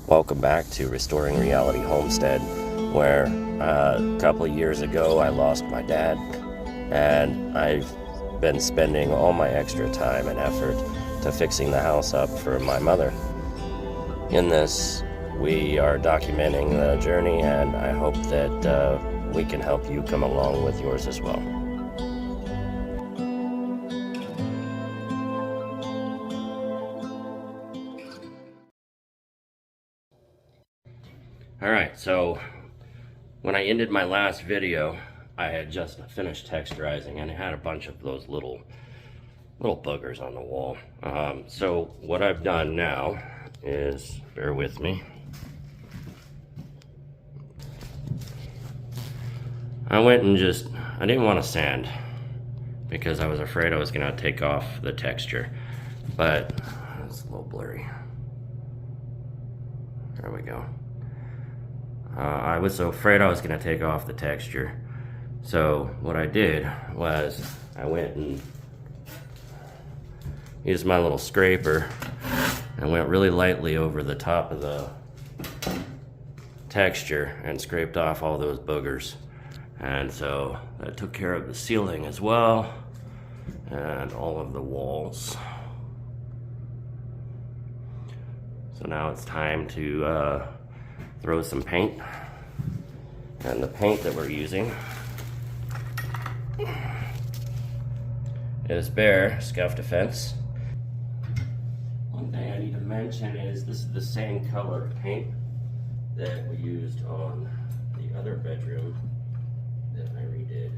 Welcome back to Restoring Reality Homestead, where a couple of years ago I lost my dad, and I've been spending all my extra time and effort to fixing the house up for my mother. In this, we are documenting the journey, and I hope that we can help you come along with yours as well. Alright, so when I ended my last video, I had just finished texturizing and it had a bunch of those little boogers on the wall. So what I've done now is, bear with me, I went and I didn't want to sand because I was afraid I was going to take off the texture, but it's a little blurry. There we go. I was so afraid I was going to take off the texture. So what I did was I went and used my little scraper and went really lightly over the top of the texture and scraped off all those boogers. And so that took care of the ceiling as well and all of the walls. So now it's time to throw some paint, and the paint that we're using is Behr Scuff Defense. One thing I need to mention is this is the same color of paint that we used on the other bedroom that I redid.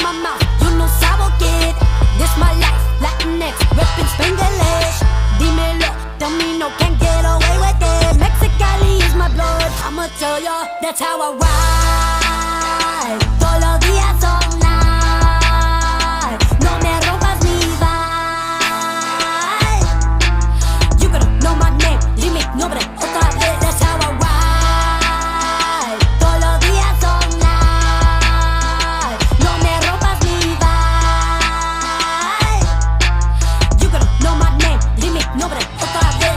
my mouth, you no sabo kid. This my life, Latinx, reppin' Spanglish. Dímelo, tell me no, can't get away with it. Mexicali is my blood, I'ma tell ya, that's how I ride. Todos los días all night, no me rompas mi vibe. You gotta know my name, dime nombre otra vez. That's how I ride. Todos los días all night, no me rompas mi vibe. You gotta know my name, dime nombre otra vez.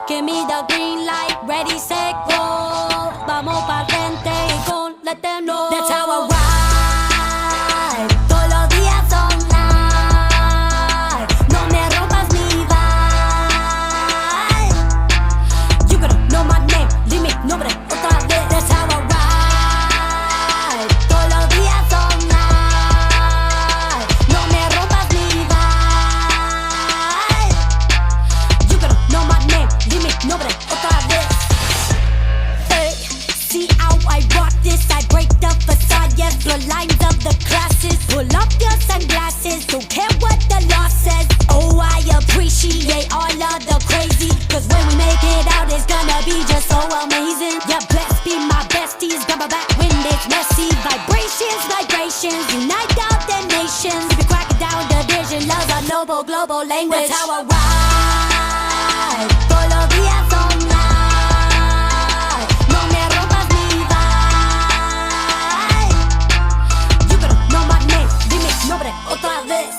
Give me the green light, ready, set, go. Vamos pa'l frente y con let them know. That's how I ride. Todos los días all night. No me rompas mi vibe. You gotta know my name, dime nombre otra vez. That's how I ride. Todos los días all night. No me rompas mi vibe. You gotta know my name, dime nombre otra vez. Hey, see how I rock this? I break the facade, yes, the lines of the classes. Pull up your sunglasses, don't care what the law says. Oh, I appreciate all of the crazy, cause when we make it out, it's gonna be just so amazing. Yeah, blessed be my besties, got my back when it's messy. Vibrations, vibrations, unite all the nations. If you crack it down, division, love's a noble global language. That's how I ride. Todos los días all night. No me rompas mi vibe. You gotta know my name, dime nombre otra vez.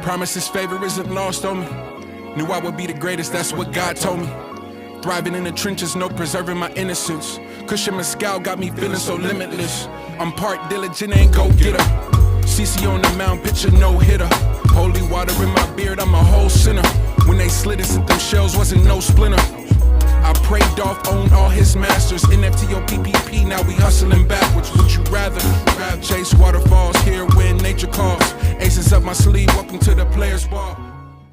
Promise his favor isn't lost on me. Knew I would be the greatest, that's what God told me. Thriving in the trenches, no preserving my innocence. Cushion Mescal got me feeling so limitless. I'm part diligent and go-getter. CC on the mound, picture no-hitter. Holy water in my beard, I'm a whole sinner. When they slid us in them shells, wasn't no splinter. I prayed off, owned all his masters. NFT or PPP, now we hustling backwards. Would you rather chase waterfalls here, win sleeve, welcome to the players' ball.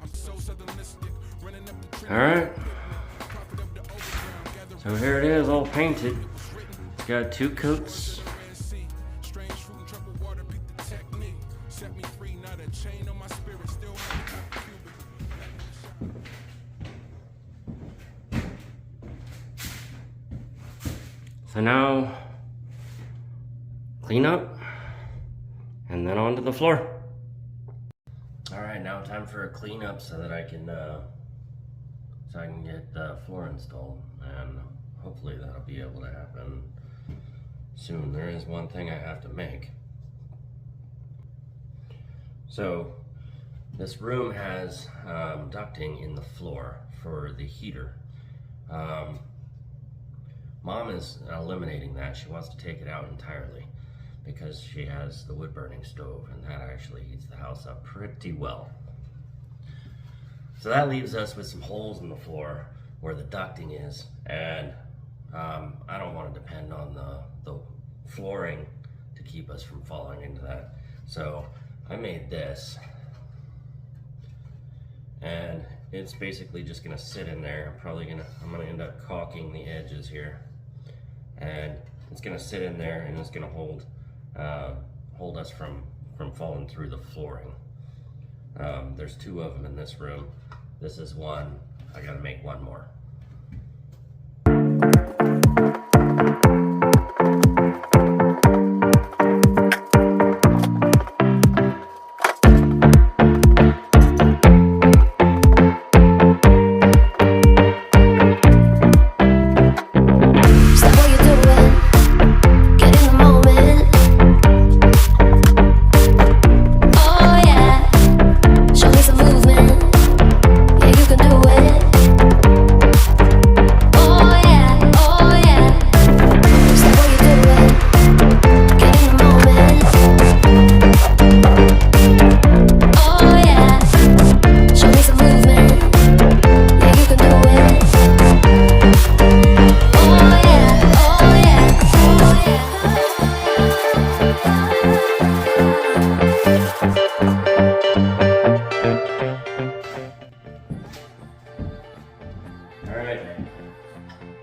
I'm so southernistic, running up the All right. So here it is, all painted. It's got 2 coats. So now, clean up, and then onto the floor. All right, now time for a cleanup so that I can get the floor installed, and hopefully that'll be able to happen soon. There is one thing I have to make. So this room has ducting in the floor for the heater. Mom is eliminating that. She wants to take it out entirely because she has the wood burning stove, and that actually heats the house up pretty well. So that leaves us with some holes in the floor where the ducting is, and I don't want to depend on the flooring to keep us from falling into that. So I made this, and it's basically just gonna sit in there. I'm gonna end up caulking the edges here, and it's gonna sit in there, and it's gonna hold us from falling through the flooring. There's 2 of them in this room. This is one. I gotta make one more.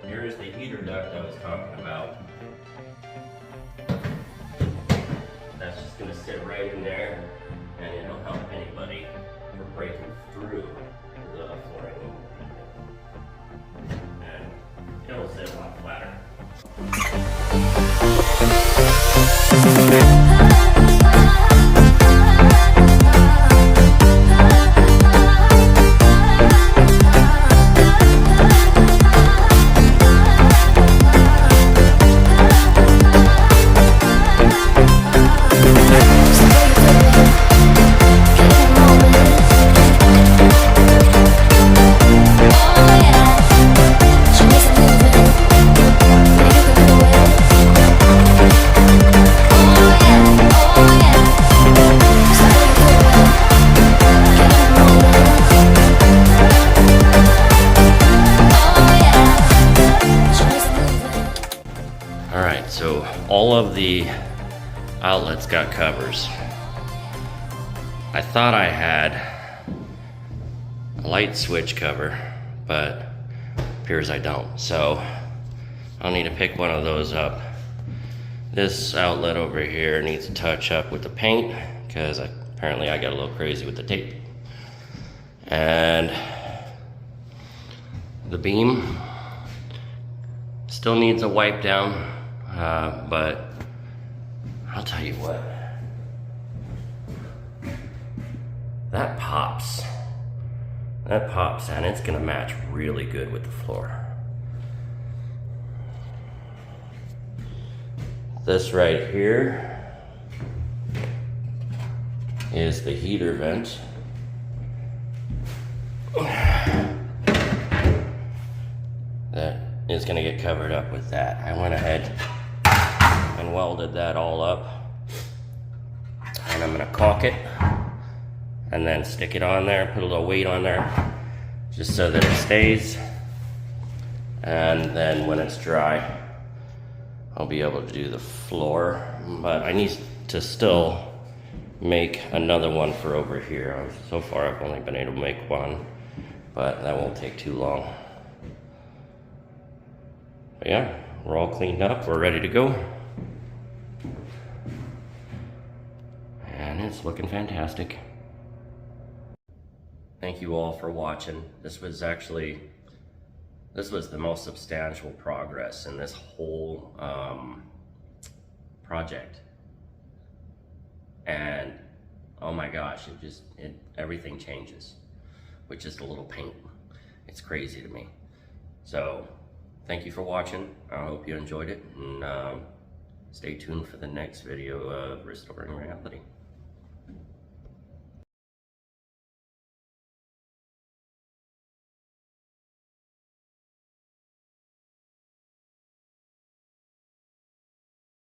Here's the heater duct I was talking about. That's just going to sit right in there, and it'll help anybody from breaking through the flooring. And it'll sit a lot flatter. So all of the outlets got covers. I thought I had a light switch cover, but appears I don't. So I'll need to pick one of those up. This outlet over here needs to touch up with the paint because apparently I got a little crazy with the tape. And the beam still needs a wipe down. But I'll tell you what, that pops, and it's gonna match really good with the floor. This right here is the heater vent. That is gonna get covered up with that. I went ahead and welded that all up, and I'm gonna caulk it and then stick it on there, put a little weight on there just so that it stays, and then when it's dry I'll be able to do the floor. But I need to still make another one for over here. So far I've only been able to make one, but that won't take too long. But yeah, we're all cleaned up, we're ready to go. And it's looking fantastic. Thank you all for watching. This was the most substantial progress in this whole project. And oh my gosh, everything changes with just a little paint. It's crazy to me. So thank you for watching. I hope you enjoyed it, and stay tuned for the next video of Restoring Reality.